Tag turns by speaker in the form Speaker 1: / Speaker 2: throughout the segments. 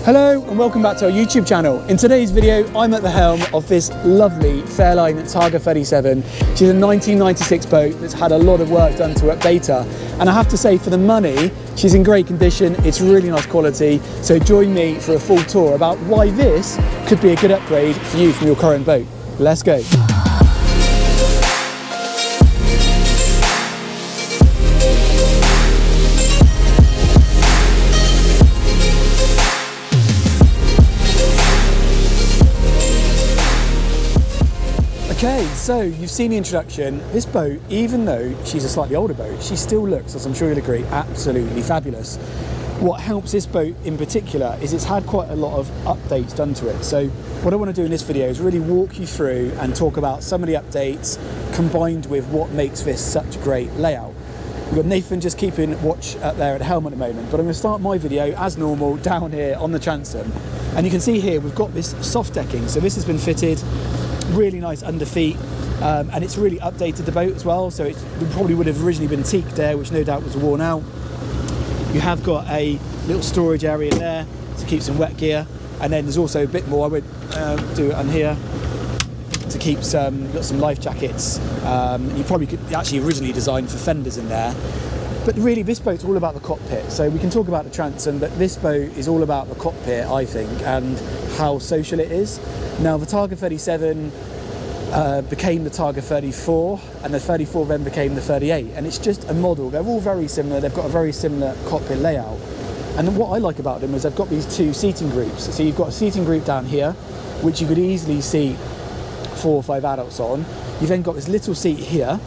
Speaker 1: Hello and welcome back to our YouTube channel. In today's video, I'm at the helm of this lovely Fairline Targa 37. She's a 1996 boat that's had a lot of work done to update her. And I have to say, for the money, she's in great condition. It's really nice quality. So join me for a full tour about why this could be a good upgrade for you from your current boat. Let's go. Okay, so you've seen the introduction. This boat, even though she's a slightly older boat, she still looks, as I'm sure you'll agree, absolutely fabulous. What helps this boat in particular is it's had quite a lot of updates done to it. So what I want to do in this video is really walk you through and talk about some of the updates combined with what makes this such a great layout. We've got Nathan just keeping watch up there at the helm at the moment, but I'm going to start my video as normal down here on the transom. And you can see here we've got this soft decking. So this has been fitted, really nice underfeet, and it's really updated the boat as well. So it probably would have originally been teaked there, which no doubt was worn out. You have got a little storage area there to keep some wet gear, and then there's also a bit more. I would do it on here to keep got some life jackets. You probably could actually originally designed for fenders in there. But really, this boat's all about the cockpit. So we can talk about the transom, but this boat is all about the cockpit, I think, and how social it is. Now, the Targa 37 became the Targa 34, and the 34 then became the 38. And it's just a model. They're all very similar. They've got a very similar cockpit layout. And what I like about them is they've got these two seating groups. So you've got a seating group down here, which you could easily seat 4 or 5 adults on. You've then got this little seat here.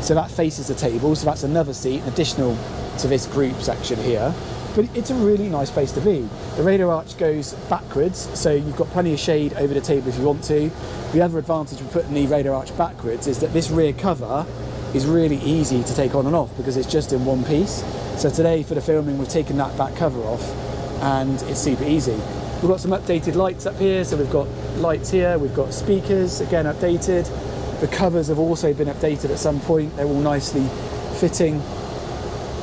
Speaker 1: So that faces the table, so that's another seat, additional to this group section here. But it's a really nice place to be. The radar arch goes backwards, so you've got plenty of shade over the table if you want to. The other advantage of putting the radar arch backwards is that this rear cover is really easy to take on and off because it's just in one piece. So today for the filming, we've taken that back cover off and it's super easy. We've got some updated lights up here, so we've got lights here, we've got speakers, again updated. The covers have also been updated at some point. They're all nicely fitting.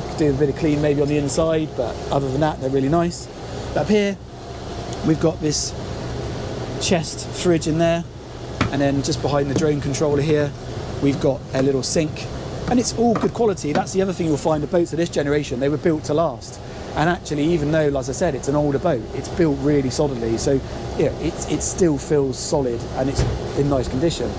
Speaker 1: Could do a bit of clean maybe on the inside, but other than that, they're really nice. Up here, we've got this chest fridge in there. And then just behind the drone controller here, we've got a little sink. And it's all good quality. That's the other thing you'll find with boats of this generation. They were built to last. And actually, even though, as I said, it's an older boat, it's built really solidly. So yeah, it still feels solid and it's in nice condition.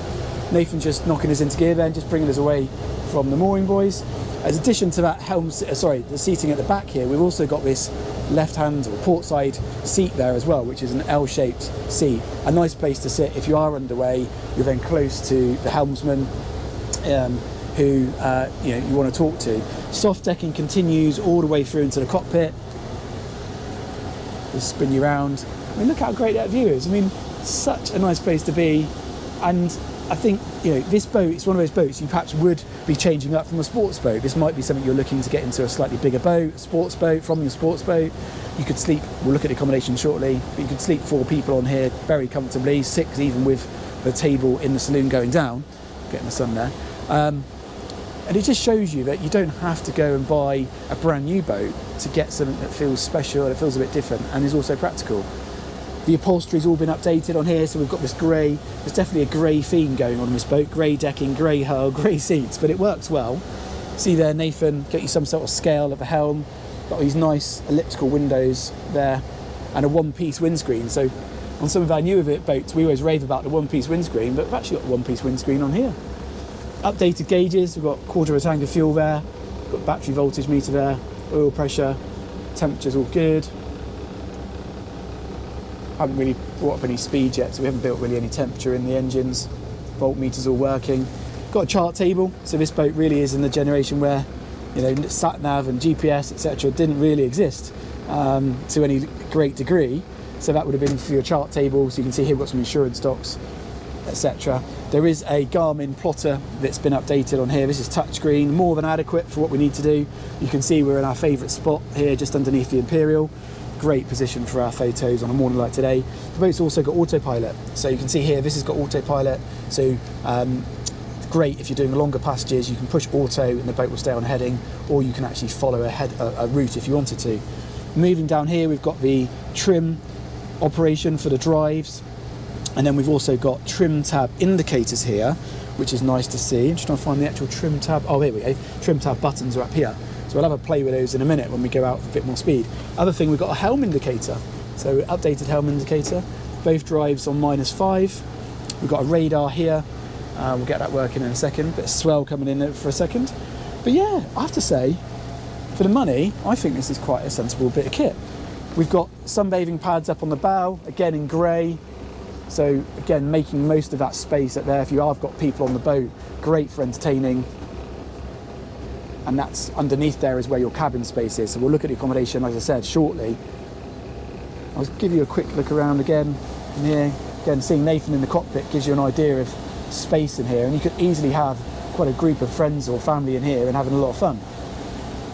Speaker 1: Nathan just knocking us into gear then, just bringing us away from the mooring buoys. As addition to that the seating at the back here, we've also got this left-hand or port side seat there as well, which is an L-shaped seat. A nice place to sit if you are underway. You're then close to the helmsman who you want to talk to. Soft decking continues all the way through into the cockpit. Just spin you around. I mean, look how great that view is. I mean, such a nice place to be. And I think, this boat, it's one of those boats you perhaps would be changing up from a sports boat. This might be something you're looking to get into a slightly bigger boat, a sports boat. From your sports boat, you could sleep, we'll look at the accommodation shortly, but you could sleep 4 people on here very comfortably, 6 even with the table in the saloon going down, getting the sun there. And it just shows you that you don't have to go and buy a brand new boat to get something that feels special, that feels a bit different and is also practical. The upholstery's all been updated on here, so we've got this grey, there's definitely a grey theme going on this boat, grey decking, grey hull, grey seats, but it works well. See there, Nathan, get you some sort of scale of the helm, got these nice elliptical windows there, and a one-piece windscreen. So on some of our newer boats, we always rave about the one-piece windscreen, but we've actually got a one-piece windscreen on here. Updated gauges, we've got 1/4 of a tank of fuel there, got battery voltage meter there, oil pressure, temperature's all good. Haven't really brought up any speed yet, so we haven't built really any temperature in the engines. Voltmeters all working. Got a chart table, so this boat really is in the generation where sat nav and GPS etc. didn't really exist to any great degree. So that would have been for your chart table. So you can see here we've got some insurance stocks, etc. There is a Garmin plotter that's been updated on here. This is touchscreen, more than adequate for what we need to do. You can see we're in our favourite spot here, just underneath the Imperial. Great position for our photos on a morning like today. The boat's also got autopilot, so you can see here this has got autopilot, so great if you're doing longer passages. You can push auto and the boat will stay on heading, or you can actually follow a route if you wanted to. Moving down here, we've got the trim operation for the drives. And then we've also got trim tab indicators here, which is nice to see. I'm just trying to find the actual trim tab. Oh, here we go. Trim tab buttons are up here. So we'll have a play with those in a minute when we go out with a bit more speed. Other thing, we've got a helm indicator. So updated helm indicator. Both drives on -5. We've got a radar here. We'll get that working in a second. Bit of swell coming in for a second. But yeah, I have to say, for the money, I think this is quite a sensible bit of kit. We've got sunbathing pads up on the bow, again in grey. So again, making most of that space up there. If you have got people on the boat, great for entertaining. And that's underneath there is where your cabin space is. So we'll look at the accommodation, as I said, shortly. I'll give you a quick look around again. Yeah, again, seeing Nathan in the cockpit gives you an idea of space in here, and you could easily have quite a group of friends or family in here and having a lot of fun.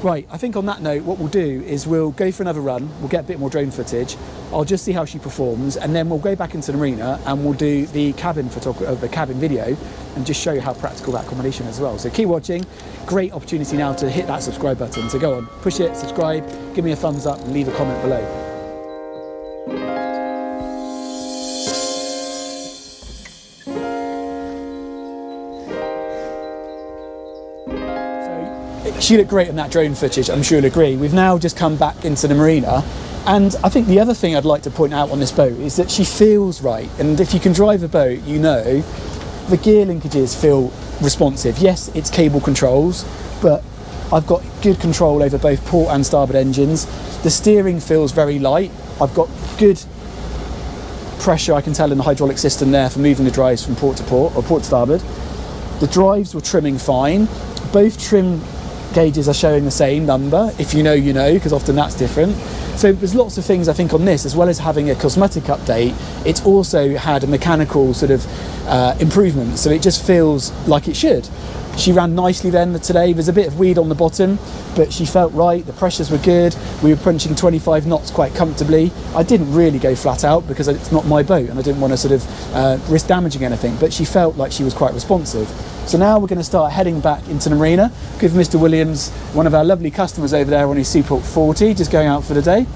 Speaker 1: Right, I think on that note, what we'll do is we'll go for another run. We'll get a bit more drone footage. I'll just see how she performs, and then we'll go back into the marina and we'll do the cabin the cabin video and just show you how practical that accommodation is as well. So keep watching. Great opportunity now to hit that subscribe button. So go on, push it, subscribe, give me a thumbs up, and leave a comment below. She looked great in that drone footage, I'm sure you'll agree. We've now just come back into the marina, and I think the other thing I'd like to point out on this boat is that she feels right. And if you can drive a boat, you know the gear linkages feel responsive. Yes, it's cable controls, but I've got good control over both port and starboard engines. The steering feels very light. I've got good pressure, I can tell, in the hydraulic system there for moving the drives from port to port, or port to starboard. The drives were trimming fine. Both trim gauges are showing the same number. If you know, you know, because often that's different. So there's lots of things I think on this, as well as having a cosmetic update, it's also had a mechanical sort of improvement, so it just feels like it should. She ran nicely then today. There's a bit of weed on the bottom, but she felt right. The pressures were good. We were punching 25 knots quite comfortably. I didn't really go flat out because it's not my boat and I didn't want to sort of risk damaging anything, but she felt like she was quite responsive. So now we're going to start heading back into the marina. Give Mr. Williams, one of our lovely customers over there on his Seaport 40, just going out for the day.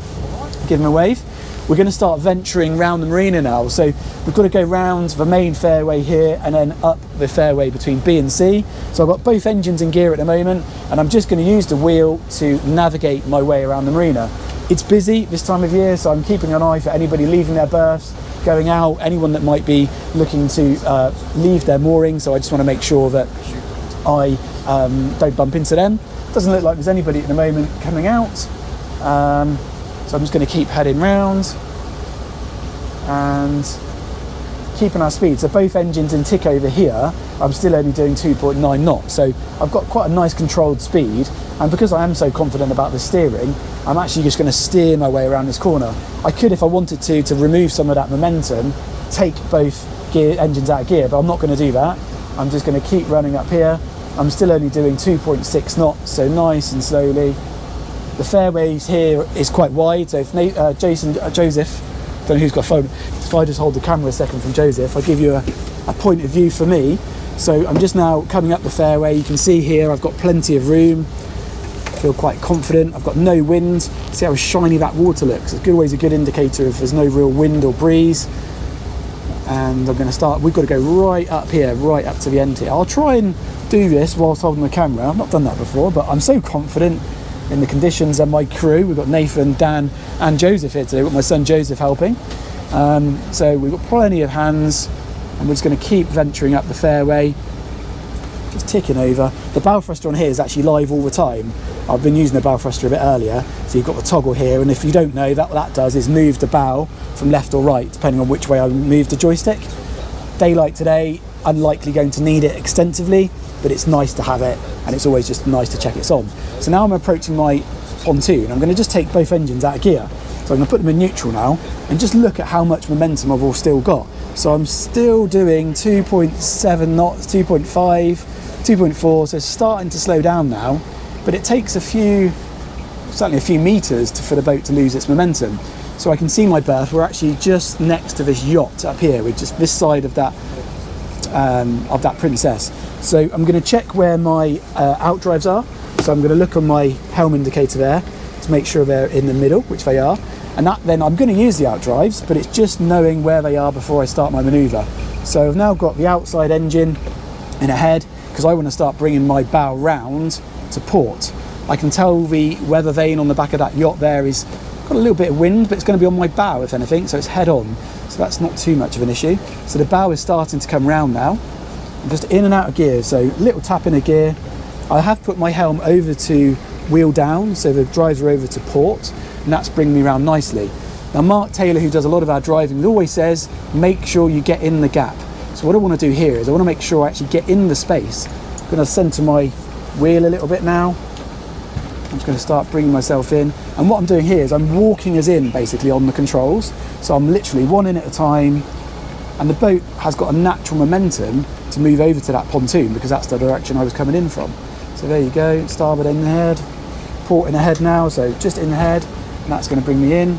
Speaker 1: Give him a wave. We're going to start venturing round the marina now. So we've got to go round the main fairway here and then up the fairway between B and C. So I've got both engines in gear at the moment, and I'm just going to use the wheel to navigate my way around the marina. It's busy this time of year, so I'm keeping an eye for anybody leaving their berths, going out, anyone that might be looking to leave their mooring. So I just want to make sure that I don't bump into them. Doesn't look like there's anybody at the moment coming out. So I'm just going to keep heading round and keeping our speed. So both engines in tick over here, I'm still only doing 2.9 knots. So I've got quite a nice controlled speed. And because I am so confident about the steering, I'm actually just going to steer my way around this corner. I could, if I wanted to remove some of that momentum, take both engines out of gear, but I'm not going to do that. I'm just going to keep running up here. I'm still only doing 2.6 knots, so nice and slowly. The fairways here is quite wide, so if Joseph, don't know who's got a phone, if I just hold the camera a second from Joseph, I'll give you a point of view for me. So I'm just now coming up the fairway. You can see here I've got plenty of room. I feel quite confident. I've got no wind. See how shiny that water looks. It's always a good indicator if there's no real wind or breeze. And I'm going to start, we've got to go right up here, right up to the end here. I'll try and do this whilst holding the camera. I've not done that before, but I'm so confident in the conditions and my crew. We've got Nathan, Dan and Joseph here today. We've got my son Joseph helping. So we've got plenty of hands, and we're just going to keep venturing up the fairway, just ticking over. The bow thruster on here is actually live all the time. I've been using the bow thruster a bit earlier, so you've got the toggle here, and if you don't know, what that does is move the bow from left or right depending on which way I move the joystick. Daylight today, unlikely going to need it extensively, but it's nice to have it, and it's always just nice to check it's on. So now I'm approaching my pontoon. I'm going to just take both engines out of gear. So I'm going to put them in neutral now and just look at how much momentum I've all still got. So I'm still doing 2.7 knots, 2.5, 2.4, so it's starting to slow down now, but it takes certainly a few meters for the boat to lose its momentum. So I can see my berth. We're actually just next to this yacht up here. We're just this side of that Princess. So I'm going to check where my outdrives are. So I'm going to look on my helm indicator there. to make sure they're in the middle, which they are. And that then, I'm going to use the outdrives, but it's just knowing where they are before I start my manoeuvre. So I've now got the outside engine in ahead, because I want to start bringing my bow round to port. I can tell the weather vane on the back of that yacht there is got a little bit of wind, but it's going to be on my bow if anything, so it's head on. So that's not too much of an issue. So the bow is starting to come round now. I'm just in and out of gear, so little tap in a gear. I have put my helm over to wheel down, so the drives are over to port, and that's bringing me around nicely. Now Mark Taylor, who does a lot of our driving, always says, make sure you get in the gap. So what I want to do here is I want to make sure I actually get in the space. I'm going to centre my wheel a little bit now. I'm just going to start bringing myself in. And what I'm doing here is I'm walking us in basically on the controls. So I'm literally one in at a time, and the boat has got a natural momentum to move over to that pontoon because that's the direction I was coming in from. So there you go, starboard in ahead, port in ahead now, so just in ahead, and that's going to bring me in.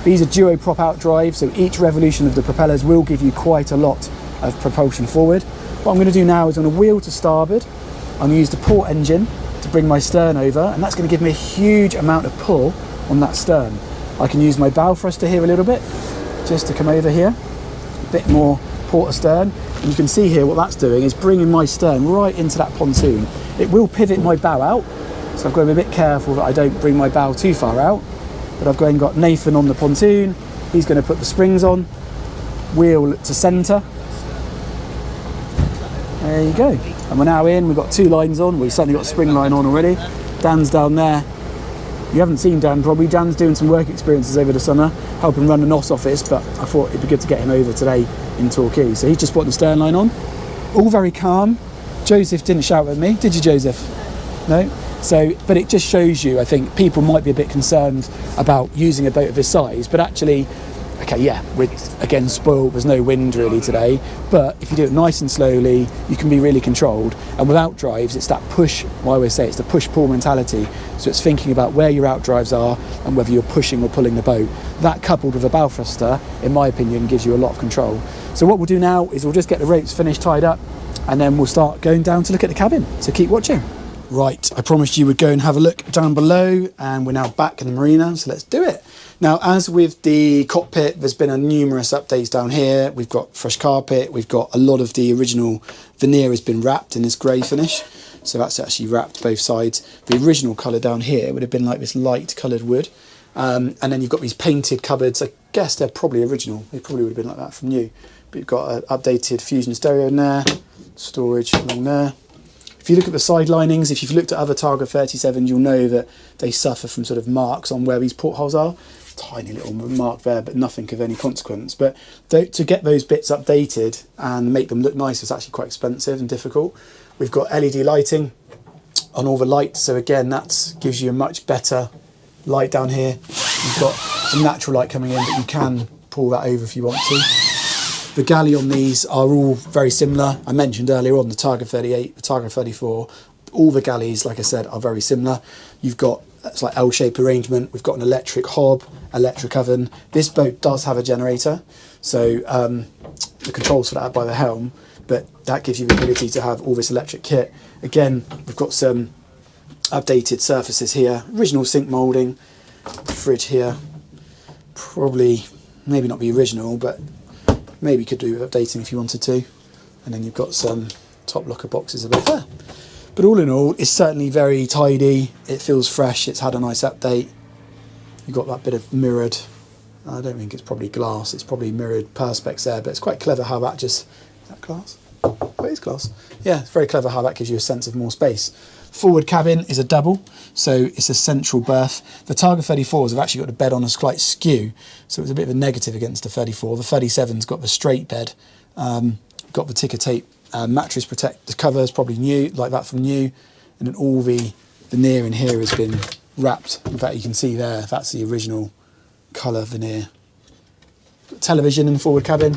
Speaker 1: These are duo prop out drives, so each revolution of the propellers will give you quite a lot of propulsion forward. What I'm going to do now is I'm going to wheel to starboard. I'm going to use the port engine to bring my stern over, and that's going to give me a huge amount of pull on that stern. I can use my bow thruster here a little bit, just to come over here, a bit more port astern, and you can see here what that's doing is bringing my stern right into that pontoon. It will pivot my bow out, so I've got to be a bit careful that I don't bring my bow too far out, but I've gone and got Nathan on the pontoon. He's going to put the springs on, wheel to centre. There you go. And we're now in, we've got 2 lines on. We've certainly got a spring line on already. Dan's down there. You haven't seen Dan probably. Dan's doing some work experiences over the summer, helping run the NOS office, but I thought it'd be good to get him over today in Torquay. So he's just putting the stern line on. All very calm. Joseph didn't shout at me, did you, Joseph? No? So, but it just shows you, I think, people might be a bit concerned about using a boat of this size, but actually, okay, yeah, we're again spoiled, there's no wind really today, but if you do it nice and slowly, you can be really controlled. And without drives, it's that push, well, I always say it's the push-pull mentality. So it's thinking about where your outdrives are and whether you're pushing or pulling the boat. That coupled with a bow thruster, in my opinion, gives you a lot of control. So what we'll do now is we'll just get the ropes finished, tied up, and then we'll start going down to look at the cabin. So keep watching. Right, I promised you would go and have a look down below, and we're now back in the marina, so let's do it. Now, as with the cockpit, there's been numerous updates down here. We've got fresh carpet, we've got a lot of the original veneer has been wrapped in this grey finish, so that's actually wrapped both sides. The original colour down here would have been like this light coloured wood, and then you've got these painted cupboards. I guess they're probably original, they probably would have been like that from new. But you've got an updated Fusion stereo in there, storage along there. If you look at the side linings, if you've looked at other Targa 37s, you'll know that they suffer from sort of marks on where these portholes are. Tiny little mark there, but nothing of any consequence. But to get those bits updated and make them look nice is actually quite expensive and difficult. We've got LED lighting on all the lights, so again, that gives you a much better light down here. You've got some natural light coming in, but you can pull that over if you want to. The galley on these are all very similar. I mentioned earlier on the Targa 38, the Targa 34, all the galleys, like I said, are very similar. You've got, it's like L-shaped arrangement. We've got an electric hob, electric oven. This boat does have a generator, so the controls for that are by the helm, but that gives you the ability to have all this electric kit. Again, we've got some updated surfaces here, original sink moulding, fridge here, probably, maybe not the original, but maybe you could do with updating if you wanted to. And then you've got some top locker boxes above there. But all in all, it's certainly very tidy. It feels fresh. It's had a nice update. You've got that bit of mirrored, I don't think it's probably glass. It's probably mirrored perspex there, but it's quite clever how that just, is that glass? Oh, it is glass. Yeah, it's very clever how that gives you a sense of more space. Forward cabin is a double, so it's a central berth. The Targa 34s have actually got the bed on a slight skew, so it's a bit of a negative against the 34. The 37's got the straight bed, got the ticker tape mattress protect. The cover is probably new, like that from new, and then all the veneer in here has been wrapped. In fact, you can see there, that's the original colour veneer. Got television in the forward cabin,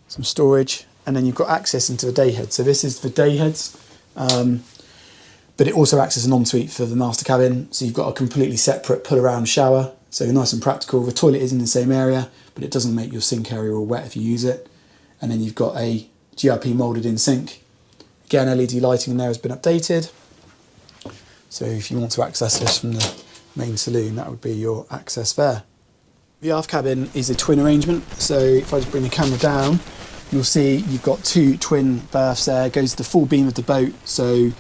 Speaker 1: some storage, and then you've got access into the day head. So this is the day heads. But it also acts as an ensuite for the master cabin, so you've got a completely separate pull-around shower, so nice and practical. The toilet is in the same area, but it doesn't make your sink area all wet if you use it. And then you've got a GRP moulded in sink. Again, LED lighting in there has been updated, so if you want to access this from the main saloon, that would be your access there. The aft cabin is a twin arrangement, so if I just bring the camera down, you'll see you've got 2 twin berths there. It goes to the full beam of the boat, so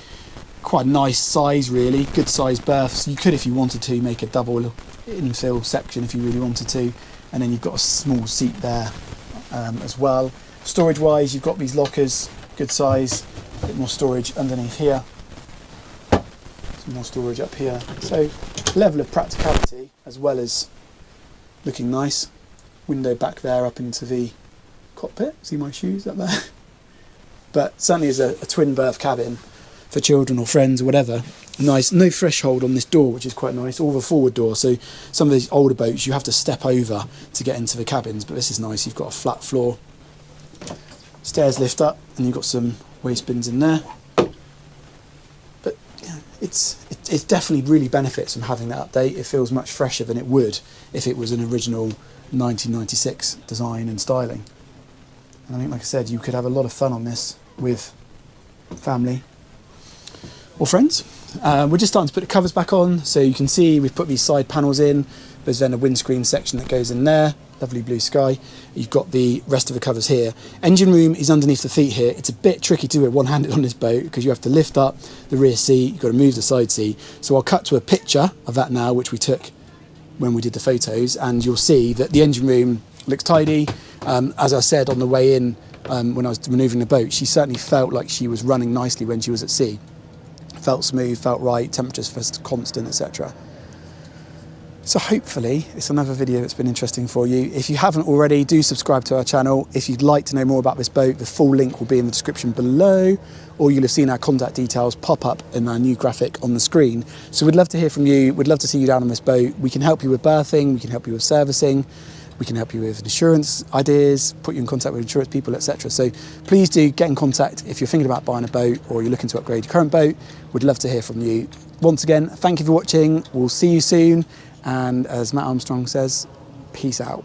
Speaker 1: quite a nice size really, good size berths. You could, if you wanted to, make a double infill section if you really wanted to, and then you've got a small seat there as well. Storage wise, you've got these lockers, good size, a bit more storage underneath here, some more storage up here, so level of practicality as well as looking nice. Window back there up into the cockpit, see my shoes up there. But certainly as a twin berth cabin for children or friends or whatever, nice. No threshold on this door, which is quite nice, or the forward door, so some of these older boats you have to step over to get into the cabins, but this is nice. You've got a flat floor, stairs lift up, and you've got some waste bins in there. But yeah, it definitely really benefits from having that update. It feels much fresher than it would if it was an original 1996 design and styling. And I think, like I said, you could have a lot of fun on this with family or friends. We're just starting to put the covers back on, so you can see we've put these side panels in. There's then a windscreen section that goes in there, lovely blue sky. You've got the rest of the covers here. Engine room is underneath the feet here. It's a bit tricky to do it one-handed on this boat because you have to lift up the rear seat, you've got to move the side seat. So I'll cut to a picture of that now, which we took when we did the photos, and you'll see that the engine room looks tidy. As I said on the way in, when I was manoeuvring the boat, she certainly felt like she was running nicely when she was at sea. Felt smooth, felt right, temperatures felt constant, etc. So hopefully it's another video that's been interesting for you. If you haven't already, do subscribe to our channel. If you'd like to know more about this boat, the full link will be in the description below, or you'll have seen our contact details pop up in our new graphic on the screen. So we'd love to hear from you. We'd love to see you down on this boat. We can help you with berthing, we can help you with servicing, we can help you with insurance ideas, put you in contact with insurance people, etc. So please do get in contact if you're thinking about buying a boat or you're looking to upgrade your current boat. We'd love to hear from you. Once again, thank you for watching. We'll see you soon. And as Matt Armstrong says, peace out.